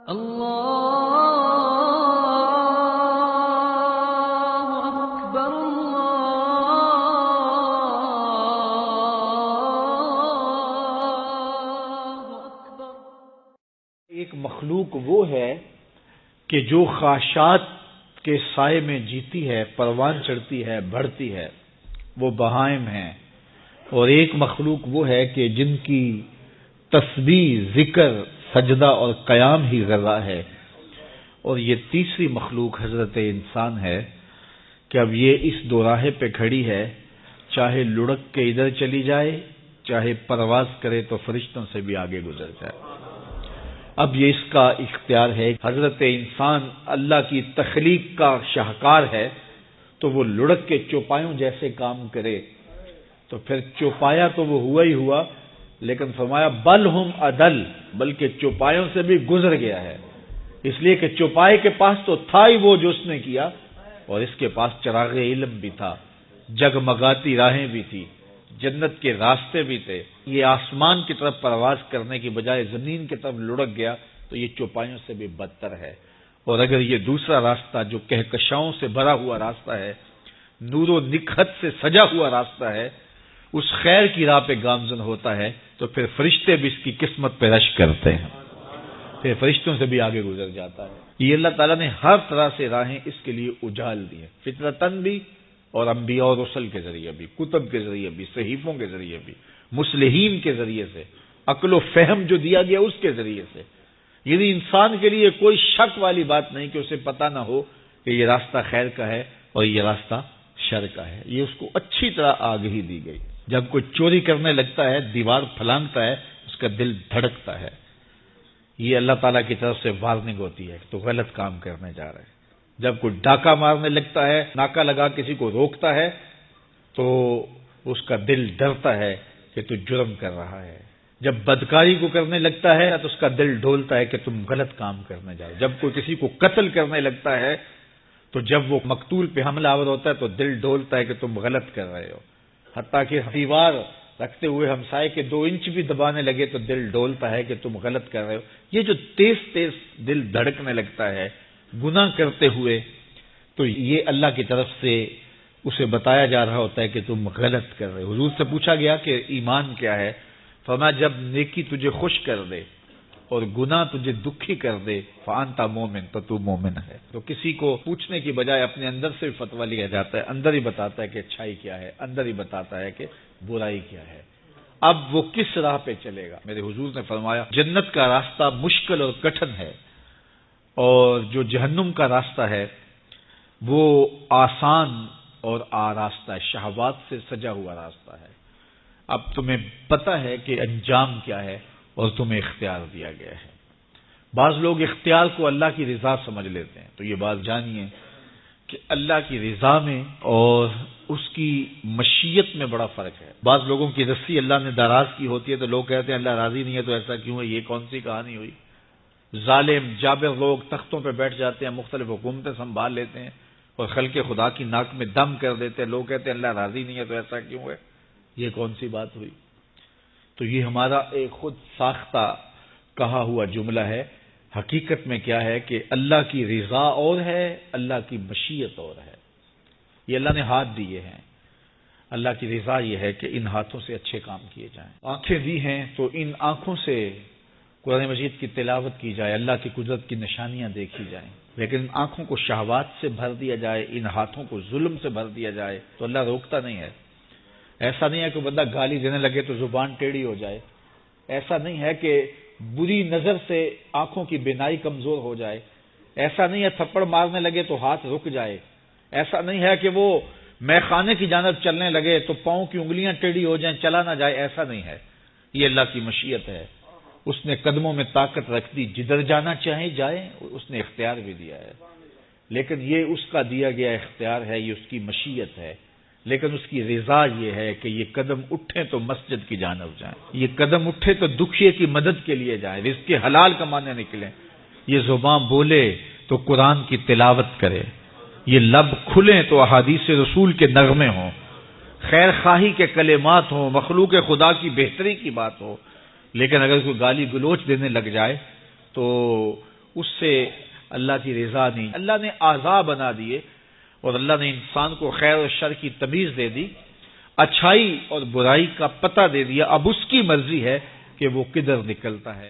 ایک مخلوق وہ ہے کہ جو خواہشات کے سائے میں جیتی ہے، پروان چڑھتی ہے، بڑھتی ہے، وہ بہائم ہیں، اور ایک مخلوق وہ ہے کہ جن کی تسبیح، ذکر، سجدہ اور قیام ہی غذا ہے، اور یہ تیسری مخلوق حضرت انسان ہے کہ اب یہ اس دوراہے پہ کھڑی ہے، چاہے لڑک کے ادھر چلی جائے، چاہے پرواز کرے تو فرشتوں سے بھی آگے گزر جائے۔ اب یہ اس کا اختیار ہے۔ حضرت انسان اللہ کی تخلیق کا شاہکار ہے، تو وہ لڑک کے چوپایوں جیسے کام کرے تو پھر چوپایا تو وہ ہوا ہی ہوا، لیکن فرمایا بل ہم عدل، بلکہ چوپایوں سے بھی گزر گیا ہے، اس لیے کہ چوپائے کے پاس تو تھا ہی وہ جو اس نے کیا، اور اس کے پاس چراغ علم بھی تھا، جگمگاتی راہیں بھی تھی، جنت کے راستے بھی تھے۔ یہ آسمان کی طرف پرواز کرنے کی بجائے زمین کی طرف لڑک گیا تو یہ چوپایوں سے بھی بدتر ہے۔ اور اگر یہ دوسرا راستہ جو کہکشاؤں سے بھرا ہوا راستہ ہے، نور و نکہت سے سجا ہوا راستہ ہے، اس خیر کی راہ پہ گامزن ہوتا ہے تو پھر فرشتے بھی اس کی قسمت پہ رش کرتے ہیں، پھر فرشتوں سے بھی آگے گزر جاتا ہے۔ یہ اللہ تعالیٰ نے ہر طرح سے راہیں اس کے لیے اجال دی ہیں، فطرتاً بھی اور انبیاء اور رسل کے ذریعے بھی، کتب کے ذریعے بھی، صحیفوں کے ذریعے بھی، مصلحین کے ذریعے سے، عقل و فہم جو دیا گیا اس کے ذریعے سے۔ یعنی انسان کے لیے کوئی شک والی بات نہیں کہ اسے پتہ نہ ہو کہ یہ راستہ خیر کا ہے اور یہ راستہ شر کا ہے، یہ اس کو اچھی طرح آگہی دی گئی۔ جب کوئی چوری کرنے لگتا ہے، دیوار پھلانگتا ہے، اس کا دل دھڑکتا ہے، یہ اللہ تعالیٰ کی طرف سے وارننگ ہوتی ہے تو غلط کام کرنے جا رہے ہیں۔ جب کوئی ڈاکہ مارنے لگتا ہے، ناکہ لگا کسی کو روکتا ہے تو اس کا دل ڈرتا ہے کہ تو جرم کر رہا ہے۔ جب بدکاری کو کرنے لگتا ہے تو اس کا دل ڈولتا ہے کہ تم غلط کام کرنے جا رہے ہو۔ جب کوئی کسی کو قتل کرنے لگتا ہے تو جب وہ مقتول پہ حملہ آور ہوتا ہے تو دل ڈولتا ہے کہ تم غلط کر رہے ہو۔ حتیٰ کہ دیوار رکھتے ہوئے ہمسائے کے 2 انچ بھی دبانے لگے تو دل ڈولتا ہے کہ تم غلط کر رہے ہو۔ یہ جو تیز تیز دل دھڑکنے لگتا ہے گناہ کرتے ہوئے، تو یہ اللہ کی طرف سے اسے بتایا جا رہا ہوتا ہے کہ تم غلط کر رہے ہو۔ حضور سے پوچھا گیا کہ ایمان کیا ہے؟ فرمایا جب نیکی تجھے خوش کر دے اور گناہ تجھے دکھی کر دے فانت مومن، تو تو مومن ہے۔ تو کسی کو پوچھنے کی بجائے اپنے اندر سے فتویٰ لیا جاتا ہے، اندر ہی بتاتا ہے کہ اچھائی کیا ہے، اندر ہی بتاتا ہے کہ برائی کیا ہے۔ اب وہ کس راہ پہ چلے گا؟ میرے حضور نے فرمایا جنت کا راستہ مشکل اور کٹھن ہے، اور جو جہنم کا راستہ ہے وہ آسان اور آراستہ ہے، شہوات سے سجا ہوا راستہ ہے۔ اب تمہیں پتہ ہے کہ انجام کیا ہے اور تمہیں اختیار دیا گیا ہے۔ بعض لوگ اختیار کو اللہ کی رضا سمجھ لیتے ہیں، تو یہ بات جانیے کہ اللہ کی رضا میں اور اس کی مشیت میں بڑا فرق ہے۔ بعض لوگوں کی رسی اللہ نے دراز کی ہوتی ہے تو لوگ کہتے ہیں اللہ راضی نہیں ہے تو ایسا کیوں ہے؟ یہ کون سی کہانی ہوئی؟ ظالم جابر لوگ تختوں پہ بیٹھ جاتے ہیں، مختلف حکومتیں سنبھال لیتے ہیں اور خلق خدا کی ناک میں دم کر دیتے ہیں، لوگ کہتے ہیں اللہ راضی نہیں ہے تو ایسا کیوں ہے؟ یہ کون سی بات ہوئی؟ تو یہ ہمارا ایک خود ساختہ کہا ہوا جملہ ہے۔ حقیقت میں کیا ہے کہ اللہ کی رضا اور ہے، اللہ کی مشیت اور ہے۔ یہ اللہ نے ہاتھ دیے ہیں، اللہ کی رضا یہ ہے کہ ان ہاتھوں سے اچھے کام کیے جائیں۔ آنکھیں دی ہیں تو ان آنکھوں سے قرآن مجید کی تلاوت کی جائے، اللہ کی قدرت کی نشانیاں دیکھی جائیں، لیکن ان آنکھوں کو شہوات سے بھر دیا جائے، ان ہاتھوں کو ظلم سے بھر دیا جائے تو اللہ روکتا نہیں ہے۔ ایسا نہیں ہے کہ بندہ گالی دینے لگے تو زبان ٹیڑھی ہو جائے، ایسا نہیں ہے کہ بری نظر سے آنکھوں کی بینائی کمزور ہو جائے، ایسا نہیں ہے تھپڑ مارنے لگے تو ہاتھ رک جائے، ایسا نہیں ہے کہ وہ مے خانے کی جانب چلنے لگے تو پاؤں کی انگلیاں ٹیڑھی ہو جائیں، چلا نہ جائے، ایسا نہیں ہے۔ یہ اللہ کی مشیت ہے، اس نے قدموں میں طاقت رکھ دی، جدھر جانا چاہے جائے، اس نے اختیار بھی دیا ہے، لیکن یہ اس کا دیا گیا اختیار ہے، یہ اس کی مشیت ہے، لیکن اس کی رضا یہ ہے کہ یہ قدم اٹھیں تو مسجد کی جانب جائیں، یہ قدم اٹھے تو دکھیے کی مدد کے لیے جائیں، رزق حلال کمانے نکلیں، یہ زبان بولے تو قرآن کی تلاوت کرے، یہ لب کھلیں تو احادیث رسول کے نغمے ہوں، خیر خواہی کے کلمات ہوں، مخلوق خدا کی بہتری کی بات ہو، لیکن اگر کوئی گالی گلوچ دینے لگ جائے تو اس سے اللہ کی رضا نہیں. اللہ نے اعضاء بنا دیے اور اللہ نے انسان کو خیر و شر کی تمیز دے دی، اچھائی اور برائی کا پتہ دے دیا. اب اس کی مرضی ہے کہ وہ کدھر نکلتا ہے.